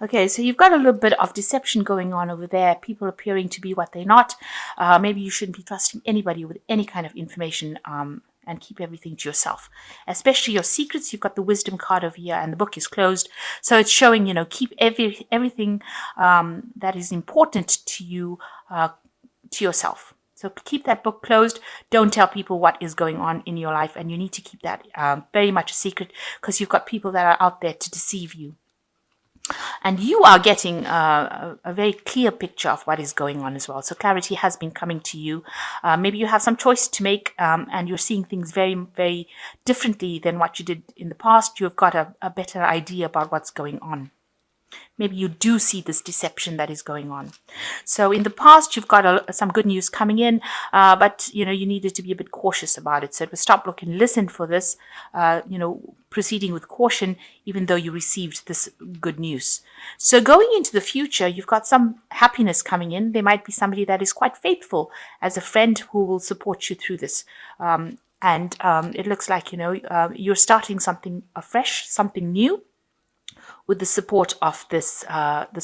Okay, so you've got a little bit of deception going on over there, people appearing to be what they're not. Maybe you shouldn't be trusting anybody with any kind of information, and keep everything to yourself, especially your secrets. You've got the wisdom card over here, and the book is closed. So it's showing, keep everything that is important to you to yourself. So keep that book closed. Don't tell people what is going on in your life, and you need to keep that very much a secret, because you've got people that are out there to deceive you. And you are getting a very clear picture of what is going on as well. So clarity has been coming to you. Maybe you have some choice to make, and you're seeing things very, very differently than what you did in the past. You've got a better idea about what's going on. Maybe you do see this deception that is going on. So in the past, you've got some good news coming in, but you needed to be a bit cautious about it. So it was stop, look, and listen for this, proceeding with caution, even though you received this good news. So going into the future, you've got some happiness coming in. There might be somebody that is quite faithful as a friend who will support you through this. And it looks like, you're starting something afresh, something new, with the support of this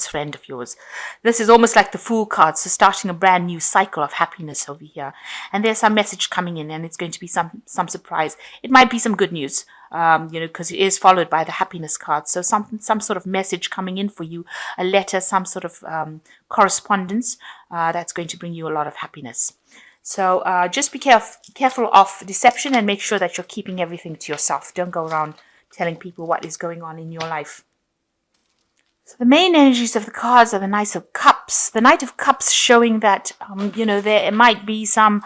friend of yours. This is almost like the Fool card, so starting a brand new cycle of happiness over here. And there's some message coming in, and it's going to be some surprise. It might be some good news, because it is followed by the happiness card. So some sort of message coming in for you, a letter, some sort of correspondence that's going to bring you a lot of happiness. So just be careful of deception, and make sure that you're keeping everything to yourself. Don't go around telling people what is going on in your life. So the main energies of the cards are the Knight of Cups. The Knight of Cups showing that, there might be some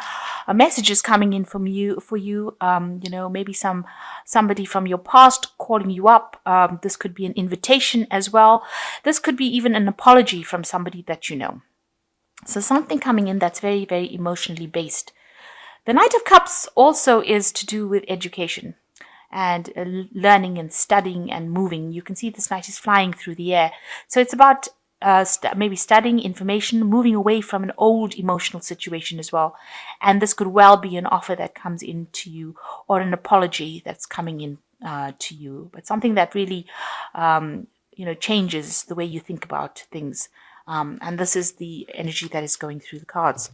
messages coming in for you. Maybe somebody from your past calling you up. This could be an invitation as well. This could be even an apology from somebody that you know. So something coming in that's very, very emotionally based. The Knight of Cups also is to do with education and learning and studying and moving. You can see this knight is flying through the air. So it's about maybe studying information, moving away from an old emotional situation as well. And this could well be an offer that comes in to you, or an apology that's coming in to you. But something that really, changes the way you think about things. And this is the energy that is going through the cards.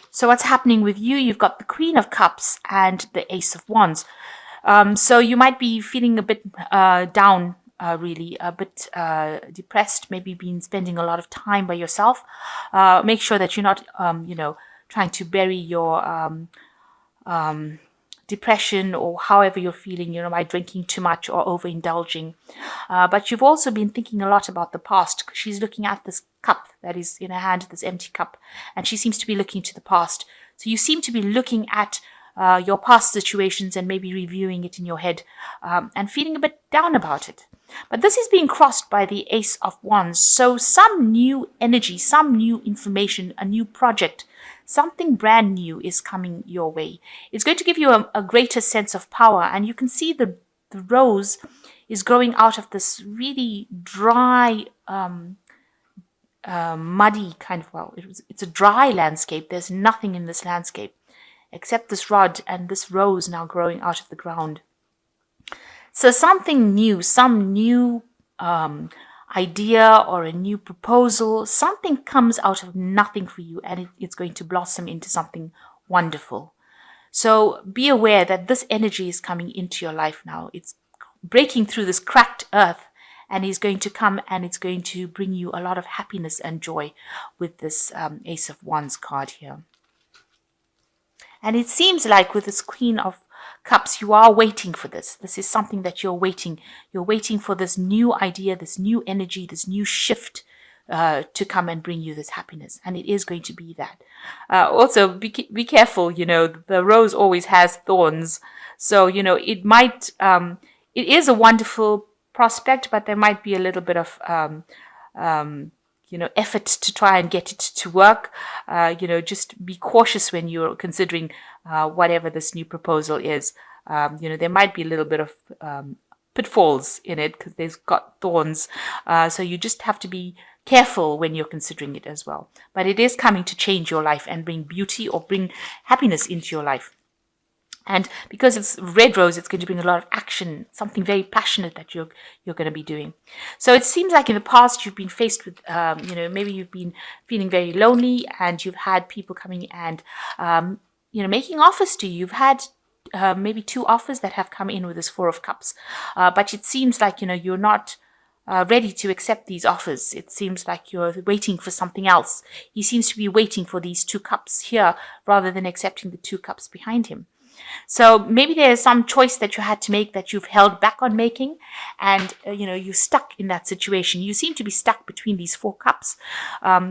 So what's happening with you? You've got the Queen of Cups and the Ace of Wands. So you might be feeling a bit down, really, a bit depressed, maybe been spending a lot of time by yourself. Make sure that you're not, trying to bury your depression, or however you're feeling, by drinking too much or overindulging. But you've also been thinking a lot about the past. She's looking at this cup that is in her hand, this empty cup, and she seems to be looking to the past. So you seem to be looking at your past situations and maybe reviewing it in your head, and feeling a bit down about it. But this is being crossed by the Ace of Wands. So some new energy, some new information, a new project, something brand new is coming your way. It's going to give you a greater sense of power. And you can see the rose is growing out of this really dry, muddy kind of, it's a dry landscape. There's nothing in this landscape except this rod and this rose now growing out of the ground. So something new, some new idea or a new proposal, something comes out of nothing for you, and it's going to blossom into something wonderful. So be aware that this energy is coming into your life now. It's breaking through this cracked earth, and is going to come, and it's going to bring you a lot of happiness and joy with this Ace of Wands card here. And it seems like with this Queen of Cups, you are waiting for this. This is something that you're waiting. You're waiting for this new idea, this new energy, this new shift to come and bring you this happiness. And it is going to be that. Also, be careful, the rose always has thorns. So, it might, it is a wonderful prospect, but there might be a little bit of, effort to try and get it to work. Just be cautious when you're considering whatever this new proposal is. There might be a little bit of pitfalls in it because there's got thorns. So you just have to be careful when you're considering it as well. But it is coming to change your life and bring beauty or bring happiness into your life. And because it's red rose, it's going to bring a lot of action, something very passionate that you're going to be doing. So it seems like in the past you've been faced with, maybe you've been feeling very lonely, and you've had people coming and, making offers to you. You've had maybe 2 offers that have come in with this 4 of Cups, but it seems like you're not ready to accept these offers. It seems like you're waiting for something else. He seems to be waiting for these 2 cups here rather than accepting the 2 cups behind him. So maybe there's some choice that you had to make that you've held back on making, and you're stuck in that situation. You seem to be stuck between these 4 cups.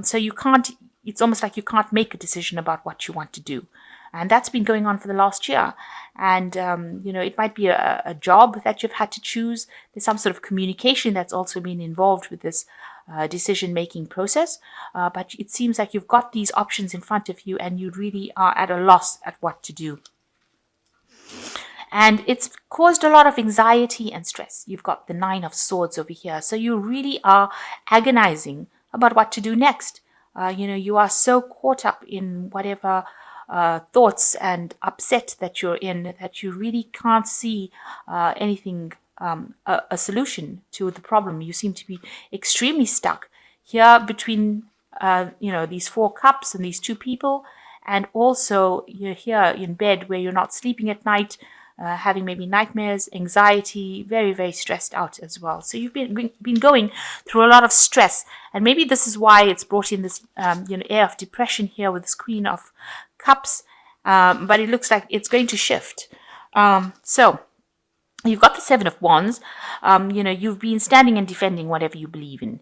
So you can't. It's almost like you can't make a decision about what you want to do, and that's been going on for the last year. And it might be a job that you've had to choose. There's some sort of communication that's also been involved with this decision-making process. But it seems like you've got these options in front of you, and you really are at a loss at what to do. And it's caused a lot of anxiety and stress. You've got the 9 of Swords over here. So you really are agonizing about what to do next. You are so caught up in whatever thoughts and upset that you're in that you really can't see anything, a solution to the problem. You seem to be extremely stuck here between, these 4 cups and these 2 people. And also you're here in bed where you're not sleeping at night, having maybe nightmares, anxiety, very, very stressed out as well. So you've been going through a lot of stress. And maybe this is why it's brought in this, air of depression here with this Queen of Cups. But it looks like it's going to shift. So you've got the 7 of Wands. You've been standing and defending whatever you believe in,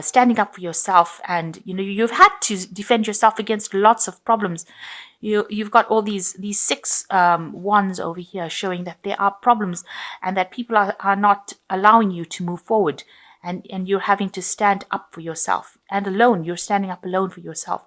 standing up for yourself, and you've had to defend yourself against lots of problems. You've got all these 6 wands over here showing that there are problems and that people are not allowing you to move forward, and you're having to stand up for yourself, and alone. You're standing up alone for yourself.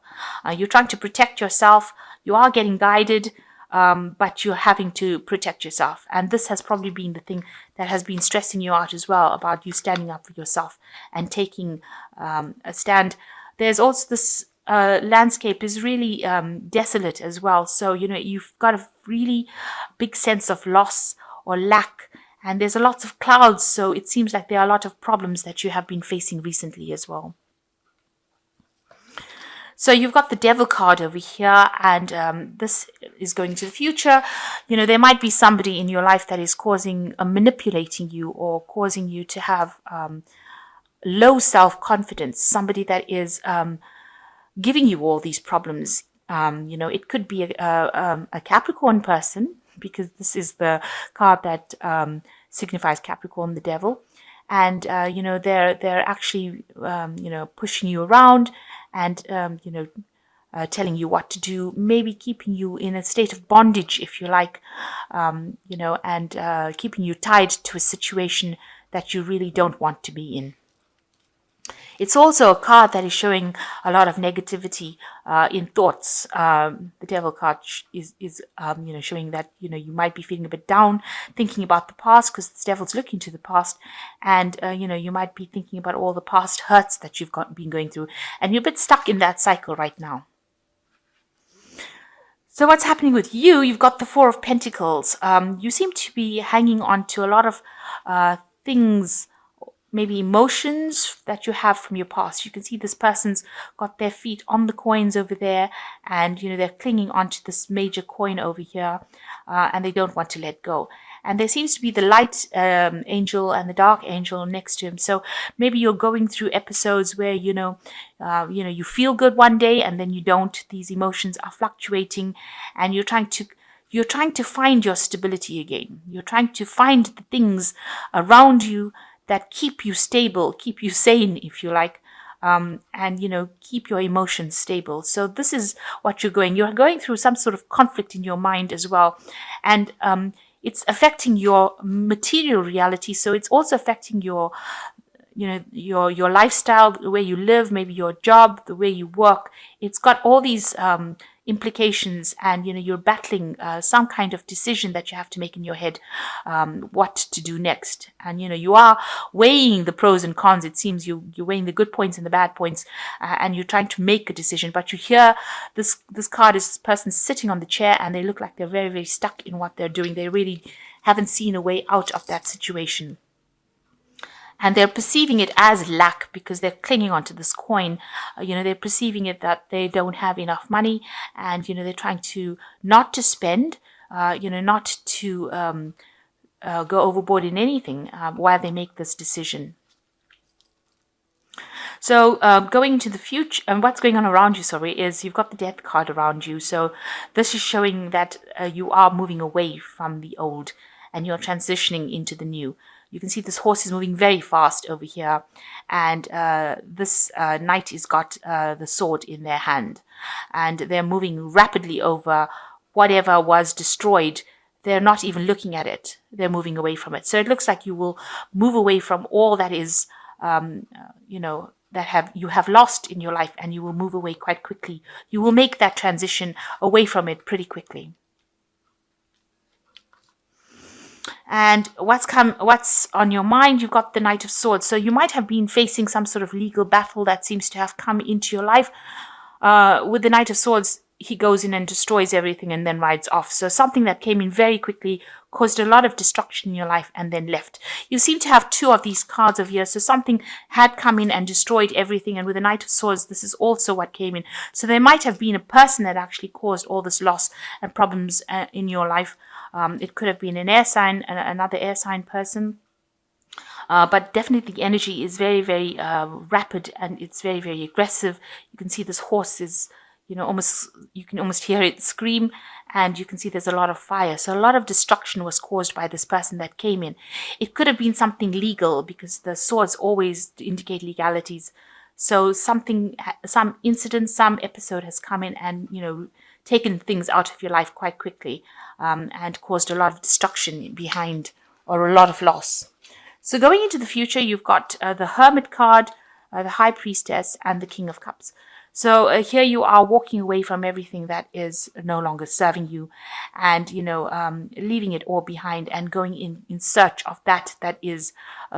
You're trying to protect yourself. You are getting guided, but you're having to protect yourself. And this has probably been the thing that has been stressing you out as well, about you standing up for yourself and taking a stand. There's also this landscape is really desolate as well. So, you've got a really big sense of loss or lack, and there's a lot of clouds. So it seems like there are a lot of problems that you have been facing recently as well. So you've got the Devil card over here, and this is going to the future. There might be somebody in your life that is manipulating you, or causing you to have low self-confidence, somebody that is giving you all these problems. It could be a Capricorn person, because this is the card that signifies Capricorn, the devil. And, they're actually, pushing you around and, telling you what to do, maybe keeping you in a state of bondage, if you like, and keeping you tied to a situation that you really don't want to be in. It's also a card that is showing a lot of negativity in thoughts. The Devil card is showing that you might be feeling a bit down, thinking about the past, because the Devil's looking to the past, and you might be thinking about all the past hurts that you've been going through, and you're a bit stuck in that cycle right now. So what's happening with you? You've got the 4 of Pentacles. You seem to be hanging on to a lot of things, maybe emotions that you have from your past. You can see this person's got their feet on the coins over there, and they're clinging onto this major coin over here, and they don't want to let go. And there seems to be the light angel and the dark angel next to him. So maybe you're going through episodes where you feel good one day and then you don't. These emotions are fluctuating, and you're trying to find your stability again. You're trying to find the things around you that keep you stable, keep you sane, if you like, and keep your emotions stable. So this is what you're going through some sort of conflict in your mind as well, and it's affecting your material reality. So it's also affecting your lifestyle, the way you live, maybe your job, the way you work. It's got all these implications, and you're battling some kind of decision that you have to make in your head, what to do next. And you are weighing the pros and cons. It seems you're weighing the good points and the bad points, and you're trying to make a decision. But you hear this card is this person sitting on the chair, and they look like they're very, very stuck in what they're doing. They really haven't seen a way out of that situation. And they're perceiving it as lack because they're clinging onto this coin. They're perceiving it that they don't have enough money, and they're trying to not to spend, not to go overboard in anything while they make this decision. So going into the future, and what's going on around you, is you've got the Death card around you. So this is showing that you are moving away from the old and you're transitioning into the new. You can see this horse is moving very fast over here, and this knight has got the sword in their hand, and they're moving rapidly over whatever was destroyed. They're not even looking at it. They're moving away from it. So it looks like you will move away from all that is, that you have lost in your life, and you will move away quite quickly. You will make that transition away from it pretty quickly. And what's on your mind? You've got the Knight of Swords. So you might have been facing some sort of legal battle that seems to have come into your life. With the Knight of Swords, he goes in and destroys everything and then rides off. So something that came in very quickly, caused a lot of destruction in your life, and then left. You seem to have two of these cards over here. So something had come in and destroyed everything. And with the Knight of Swords, this is also what came in. So there might have been a person that actually caused all this loss and problems in your life. It could have been an air sign, another air sign person. But definitely the energy is very, very rapid, and it's very, very aggressive. You can see this horse is, you can almost hear it scream, and you can see there's a lot of fire. So a lot of destruction was caused by this person that came in. It could have been something legal, because the swords always indicate legalities. So some incident, some episode has come in and, taken things out of your life quite quickly, and caused a lot of destruction behind, or a lot of loss. So going into the future, you've got the Hermit card, the High Priestess, and the King of Cups. So here you are walking away from everything that is no longer serving you, and leaving it all behind and going in search of that is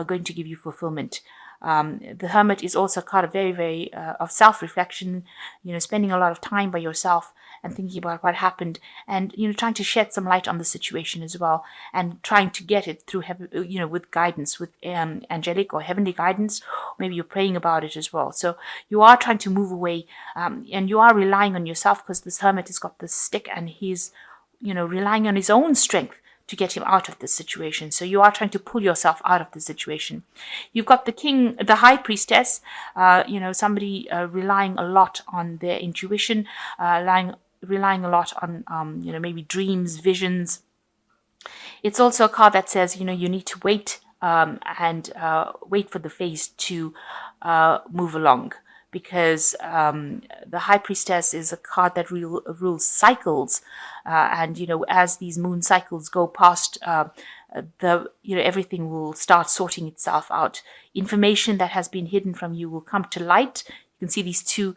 going to give you fulfillment. The Hermit is also a card of very, very of self-reflection, spending a lot of time by yourself and thinking about what happened, and trying to shed some light on the situation as well, and trying to get it through with guidance, with angelic or heavenly guidance. Maybe you're praying about it as well. So you are trying to move away, and you are relying on yourself, because this Hermit has got this stick, and he's relying on his own strength to get him out of this situation. So you are trying to pull yourself out of the situation. You've got the High Priestess, somebody relying a lot on their intuition, relying a lot on, maybe dreams, visions. It's also a card that says, you need to wait, and wait for the phase to move along. Because the High Priestess is a card that rules cycles, and as these moon cycles go past, everything will start sorting itself out. Information that has been hidden from you will come to light. You can see these two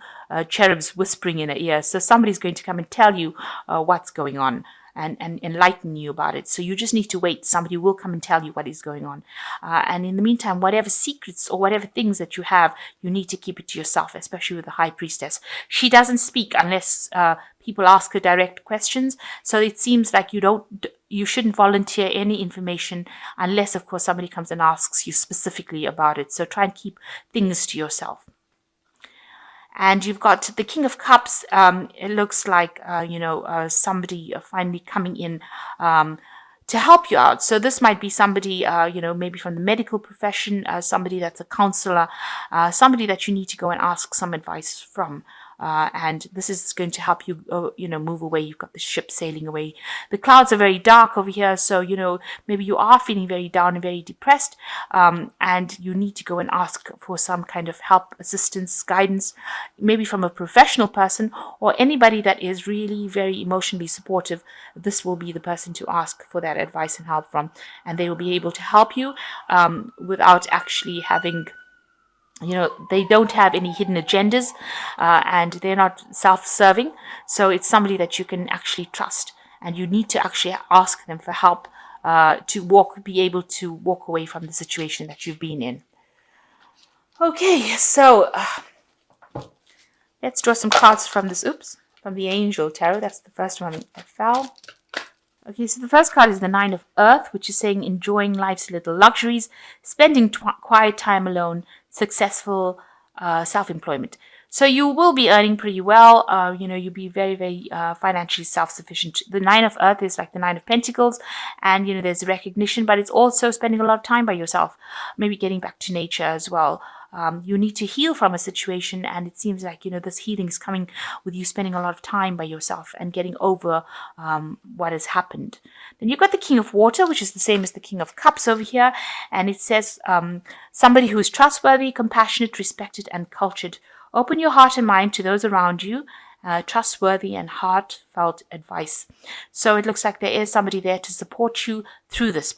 cherubs whispering in her ear. So somebody's going to come and tell you what's going on, and enlighten you about it. So you just need to wait. Somebody will come and tell you what is going on. And in the meantime, whatever secrets or whatever things that you have, you need to keep it to yourself, especially with the High Priestess. She doesn't speak unless people ask her direct questions. So it seems like you shouldn't volunteer any information unless, of course, somebody comes and asks you specifically about it. So try and keep things to yourself. And you've got the King of Cups. It looks like, somebody finally coming in to help you out. So this might be somebody, maybe from the medical profession, somebody that's a counselor, somebody that you need to go and ask some advice from. And this is going to help you, move away. You've got the ship sailing away. The clouds are very dark over here. So, maybe you are feeling very down and very depressed. And you need to go and ask for some kind of help, assistance, guidance, maybe from a professional person or anybody that is really very emotionally supportive. This will be the person to ask for that advice and help from. And they will be able to help you without actually having they don't have any hidden agendas, and they're not self-serving. So it's somebody that you can actually trust, and you need to actually ask them for help to be able to walk away from the situation that you've been in. Okay, so let's draw some cards from from the Angel Tarot. That's the first one that fell. Okay, so the first card is the Nine of Earth, which is saying enjoying life's little luxuries, spending quiet time alone, successful self-employment. So you will be earning pretty well. You'll be very, very financially self-sufficient. The Nine of Earth is like the Nine of Pentacles, and there's recognition, but it's also spending a lot of time by yourself, maybe getting back to nature as well. You need to heal from a situation, and it seems like this healing is coming with you spending a lot of time by yourself and getting over what has happened. Then you've got the King of Water, which is the same as the King of Cups over here, and it says somebody who is trustworthy, compassionate, respected, and cultured. Open your heart and mind to those around you. Trustworthy and heartfelt advice. So it looks like there is somebody there to support you through this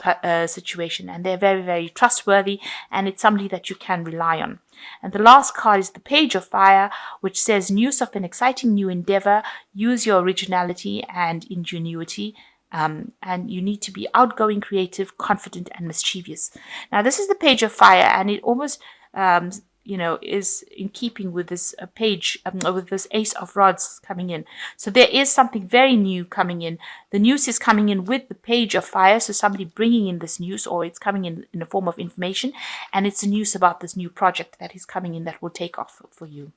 situation, and they're very, very trustworthy, and it's somebody that you can rely on. And the last card is the Page of Fire, which says news of an exciting new endeavor. Use your originality and ingenuity. And you need to be outgoing, creative, confident, and mischievous. Now, this is the Page of Fire, and it almost is in keeping with this page, with this Ace of Rods coming in. So there is something very new coming in. The news is coming in with the Page of Fire, so somebody bringing in this news, or it's coming in the form of information, and it's the news about this new project that is coming in that will take off for you.